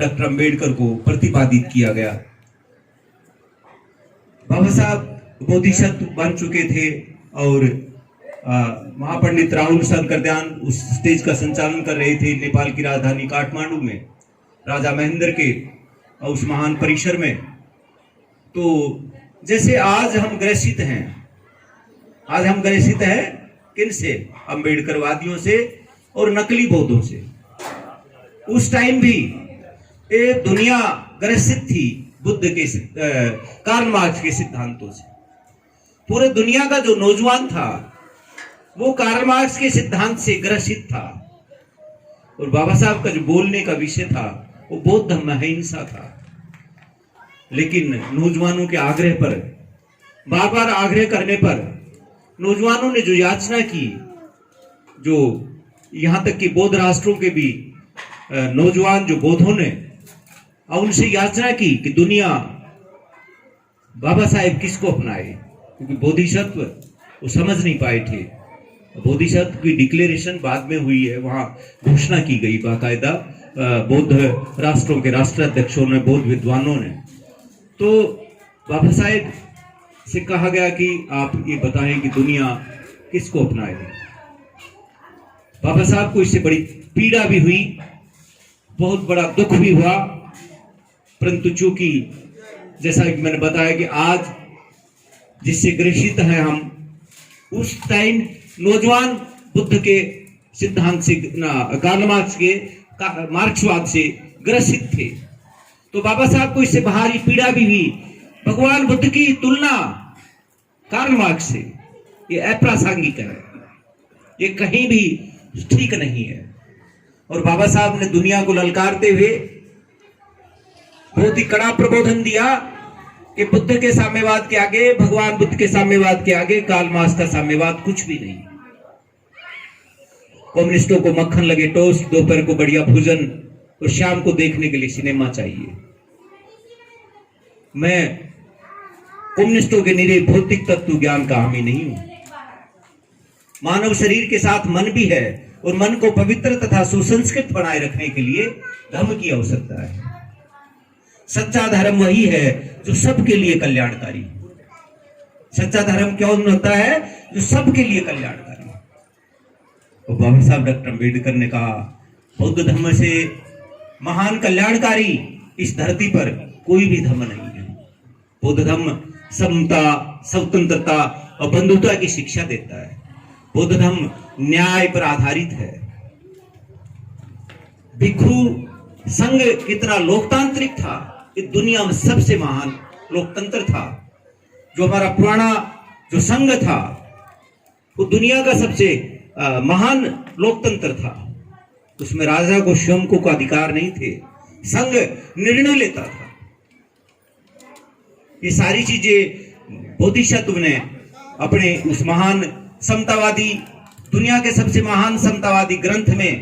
Doctor Ambedkar को प्रतिपादित किया गया। बाबा साहब बोधिसत्व बन चुके थे और महापंडित राहुल शंकरदयाल उस स्टेज का संचालन कर रहे थे नेपाल की राजधानी काठमांडू में, राजा महेंद्र के उस महान परिसर में। तो जैसे आज हम ग्रसित हैं किनसे? अंबेडकरवादियों से और नकली बौद्धों से। उस टाइम भी ये दुनिया ग्रसित थी बुद्ध के कार्ल मार्क्स के सिद्धांतों से। पूरे दुनिया का जो नौजवान था वो कार्ल मार्क्स के सिद्धांत से ग्रसित था। और बाबा साहब का जो बोलने का विषय था वो बौद्ध धर्म अहिंसा था। लेकिन नौजवानों के आग्रह पर, बार बार आग्रह करने पर नौजवानों ने जो याचना की, जो यहां तक कि बौद्ध राष्ट्रों के भी नौजवान जो बौद्धों ने उनसे याचना की कि दुनिया बाबा साहेब किसको अपनाए, क्योंकि बोधिसत्व वो समझ नहीं पाए थे। बोधिसत्व की डिक्लेरेशन बाद में हुई है, वहां घोषणा की गई बाकायदा बौद्ध राष्ट्रों के राष्ट्राध्यक्षों ने, बौद्ध विद्वानों ने। तो बाबा साहेब से कहा गया कि आप ये बताएं कि दुनिया किसको अपनाए। बाबा साहब को इससे बड़ी पीड़ा भी हुई, बहुत बड़ा दुख भी हुआ, परंतु चूंकि जैसा कि मैंने बताया कि आज जिससे ग्रसित हैं हम, उस टाइम नौजवान बुद्ध के सिद्धांत से, कार्ल मार्क्स के मार्क्सवाद से ग्रसित थे। तो बाबा साहब को इससे बाहरी पीड़ा भी हुई। भगवान बुद्ध की तुलना कार्ल मार्क्स से ये अप्रासंगिक है, ये कहीं भी ठीक नहीं है। और बाबा साहब ने दुनिया को ललकारते हुए बहुत ही कड़ा प्रबोधन दिया कि बुद्ध के साम्यवाद के आगे, भगवान बुद्ध के साम्यवाद के आगे कार्ल मार्क्स का साम्यवाद कुछ भी नहीं। कम्युनिस्टों को मक्खन लगे टोस्ट, दोपहर को बढ़िया भोजन और शाम को देखने के लिए सिनेमा चाहिए। मैं कम्युनिस्टों के निरे भौतिक तत्व ज्ञान का हामी नहीं हूं। मानव शरीर के साथ मन भी है और मन को पवित्र तथा सुसंस्कृत बनाए रखने के लिए धर्म की आवश्यकता है। सच्चा धर्म वही है जो सबके लिए कल्याणकारी। सच्चा धर्म क्यों होता है? जो सबके लिए कल्याणकारी। तो बाबा साहब डॉक्टर अंबेडकर ने कहा, बौद्ध धर्म से महान कल्याणकारी इस धरती पर कोई भी धर्म नहीं है। बौद्ध धर्म समता, स्वतंत्रता और बंधुता की शिक्षा देता है। बौद्ध धर्म न्याय पर आधारित है। भिक्षु संघ कितना लोकतांत्रिक था, इस दुनिया में सबसे महान लोकतंत्र था। जो हमारा पुराना जो संघ था वो दुनिया का सबसे महान लोकतंत्र था। उसमें राजा को स्वयं को अधिकार नहीं थे, संघ निर्णय लेता था। ये सारी चीजें बोधिसत्व ने अपने उस महान समतावादी, दुनिया के सबसे महान समतावादी ग्रंथ में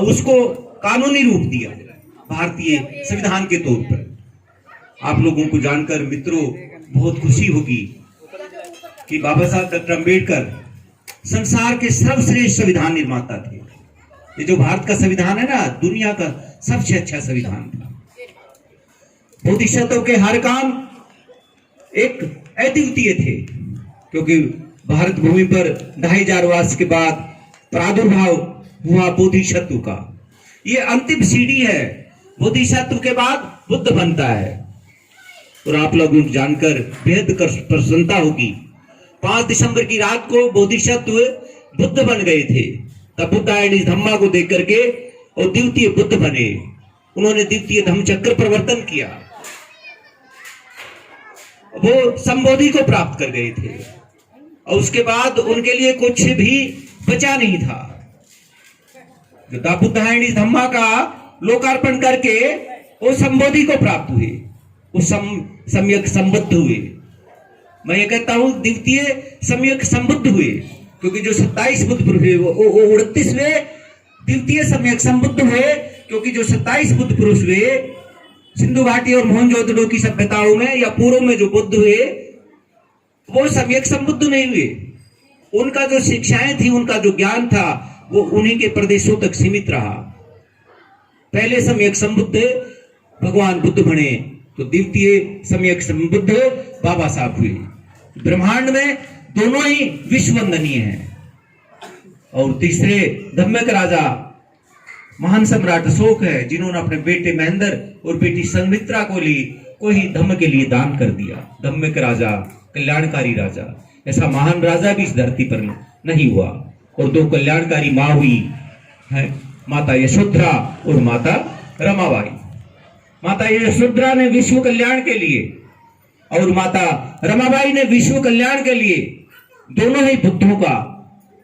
उसको कानूनी रूप दिया, भारतीय संविधान के तौर पर। आप लोगों को जानकर मित्रों बहुत खुशी होगी कि बाबा साहब डॉक्टर अंबेडकर संसार के सर्वश्रेष्ठ संविधान निर्माता थे। ये जो भारत का संविधान है ना, दुनिया का सबसे अच्छा संविधान था। बोधिसत्व के हर काम एक अद्वितीय थे, क्योंकि भारत भूमि पर 2500 वर्ष के बाद प्रादुर्भाव हुआ बोधिसत्व का। ये अंतिम सीढ़ी है। बोधिसत्व के बाद बुद्ध बनता है। और आप लोगों को जानकर बेहद प्रसन्नता होगी, 5 दिसंबर की रात को बोधिसत्व बुद्ध बन गए थे। तब बुद्धायनी धम्मा को देख करके और द्वितीय बुद्ध बने। उन्होंने द्वितीय धम्म चक्र प्रवर्तन किया। वो संबोधि को प्राप्त कर गए थे और उसके बाद उनके लिए कुछ भी बचा नहीं था। जो बुद्धायनी धम्मा का लोकार्पण करके वो संबोधि को प्राप्त हुए, वो सम्यक संबुद्ध हुए। मैं ये कहता हूं द्वितीय सम्यक संबुद्ध हुए, क्योंकि जो 27 बुद्ध पुरुष हुए वो 38वें द्वितीय सम्यक संबुद्ध हुए, क्योंकि जो 27 बुद्ध पुरुष हुए सिंधु घाटी और मोहनजोदड़ो की सभ्यताओं में या पूर्व में जो बुद्ध हुए वो सम्यक संबुद्ध नहीं हुए। उनका जो शिक्षाएं थी, उनका जो ज्ञान था, वो उन्हीं के प्रदेशों तक सीमित रहा। पहले सम्यक संबुद्ध भगवान बुद्ध बने तो द्वितीय सम्यक संबुद्ध बाबा साहब हुए। ब्रह्मांड में दोनों ही विश्ववंदनीय हैं। और तीसरे धम्मक राजा महान सम्राट अशोक है, जिन्होंने अपने बेटे महेंद्र और बेटी संमित्रा को ही धम्म के लिए दान कर दिया। धम्मक राजा, कल्याणकारी राजा, ऐसा महान राजा भी इस धरती पर नहीं हुआ। और दो कल्याणकारी माँ हुई है, माता यशोधरा और माता रमाबाई। माता यशोधरा ने विश्व कल्याण के लिए और माता रमाबाई ने विश्व कल्याण के लिए दोनों ही बुद्धों का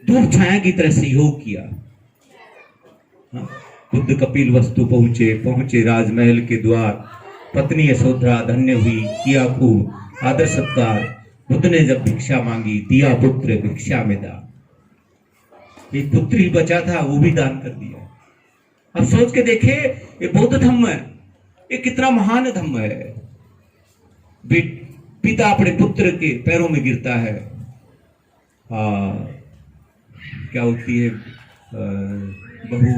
धूप छाया की तरह सहयोग किया। बुद्ध कपिल वस्तु पहुंचे राजमहल के द्वार। पत्नी यशोधरा धन्य हुई, किया खूब आदर सत्कार। बुद्ध ने जब भिक्षा मांगी, दिया पुत्र भिक्षा में दान। एक पुत्र ही बचा था, वो भी दान कर दिया। अब सोच के देखे, ये बौद्ध धम्म है, ये कितना महान धम्म है। पिता अपने पुत्र के पैरों में गिरता है। क्या होती है बहू